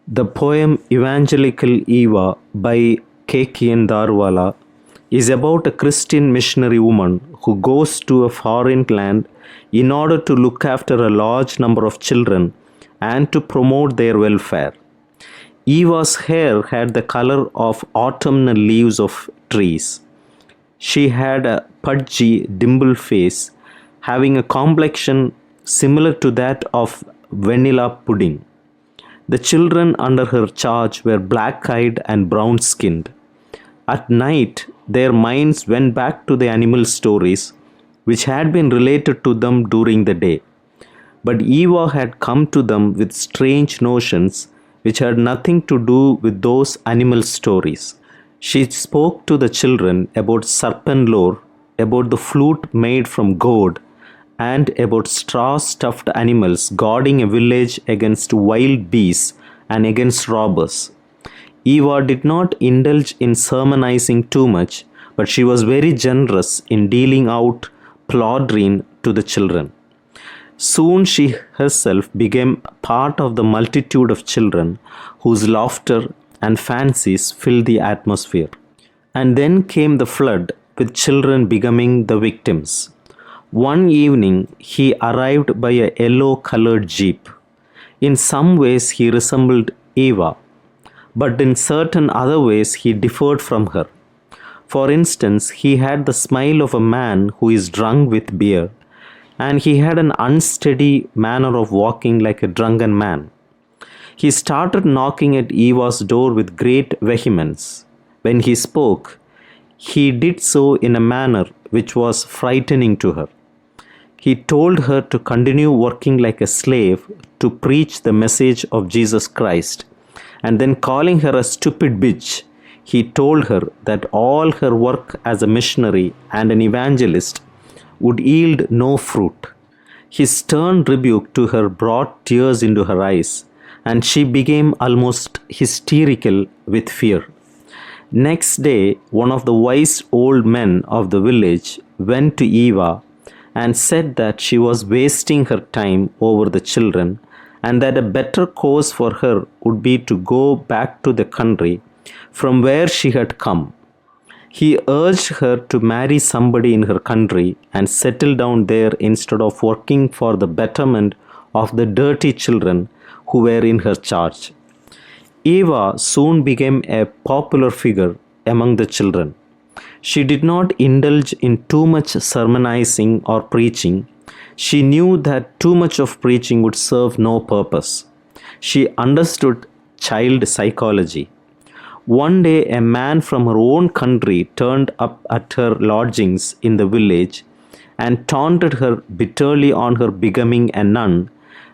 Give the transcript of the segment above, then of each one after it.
The poem Evangelical Eva by Keki and Daruwalla is about a Christian missionary woman who goes to a foreign land in order to look after a large number of children and to promote their welfare. Eva's hair had the color of autumnal leaves of trees. She had a pudgy, dimpled face, having a complexion similar to that of vanilla pudding. The children under her charge were black eyed and brown skinned. At night, their minds went back to the animal stories which had been related to them during the day. But Eva had come to them with strange notions which had nothing to do with those animal stories. She spoke to the children about serpent lore, about the flute made from gourd, and about straw stuffed animals guarding a village against wild beasts and against robbers. Eva did not indulge in sermonizing too much, but she was very generous in dealing out plodrine to the children. Soon she herself became part of the multitude of children whose laughter and fancies filled the atmosphere. And then came the flood, with children becoming the victims. One evening, he arrived by a yellow colored jeep. In some ways, he resembled Eva, but in certain other ways, he differed from her. For instance, he had the smile of a man who is drunk with beer, and he had an unsteady manner of walking like a drunken man. He started knocking at Eva's door with great vehemence. When he spoke, he did so in a manner which was frightening to her. He told her to continue working like a slave to preach the message of Jesus Christ, and then calling her a stupid bitch, he told her that all her work as a missionary and an evangelist would yield no fruit. His stern rebuke to her brought tears into her eyes, and she became almost hysterical with fear. Next day, one of the wise old men of the village went to Eva and said that she was wasting her time over the children and that a better course for her would be to go back to the country from where she had come. He urged her to marry somebody in her country and settle down there instead of working for the betterment of the dirty children who were in her charge. Eva soon became a popular figure among the children. She did not indulge in too much sermonizing or preaching. She knew that too much of preaching would serve no purpose. She understood child psychology. One day, a man from her own country turned up at her lodgings in the village and taunted her bitterly on her becoming a nun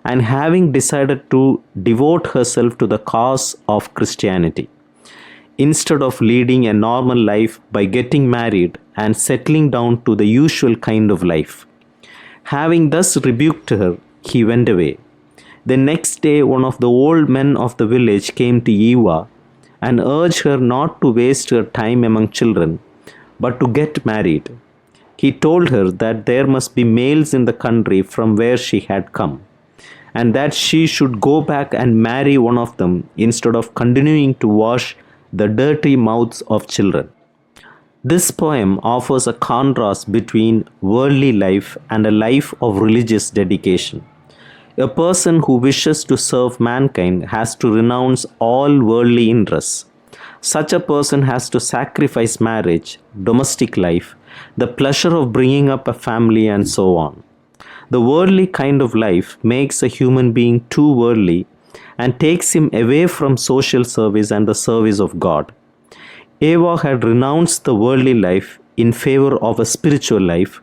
and having decided to devote herself to the cause of Christianity, instead of leading a normal life by getting married and settling down to the usual kind of life. Having thus rebuked her, he went away. The next day, one of the old men of the village came to Eva and urged her not to waste her time among children, but to get married. He told her that there must be males in the country from where she had come, and that she should go back and marry one of them instead of continuing to wash the dirty mouths of children. This poem offers a contrast between worldly life and a life of religious dedication. A person who wishes to serve mankind has to renounce all worldly interests. Such a person has to sacrifice marriage, domestic life, the pleasure of bringing up a family, and so on. The worldly kind of life makes a human being too worldly and takes him away from social service and the service of God. Eva had renounced the worldly life in favor of a spiritual life,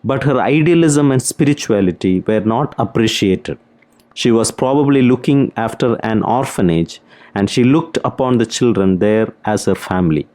but her idealism and spirituality were not appreciated. She was probably looking after an orphanage, and she looked upon the children there as her family.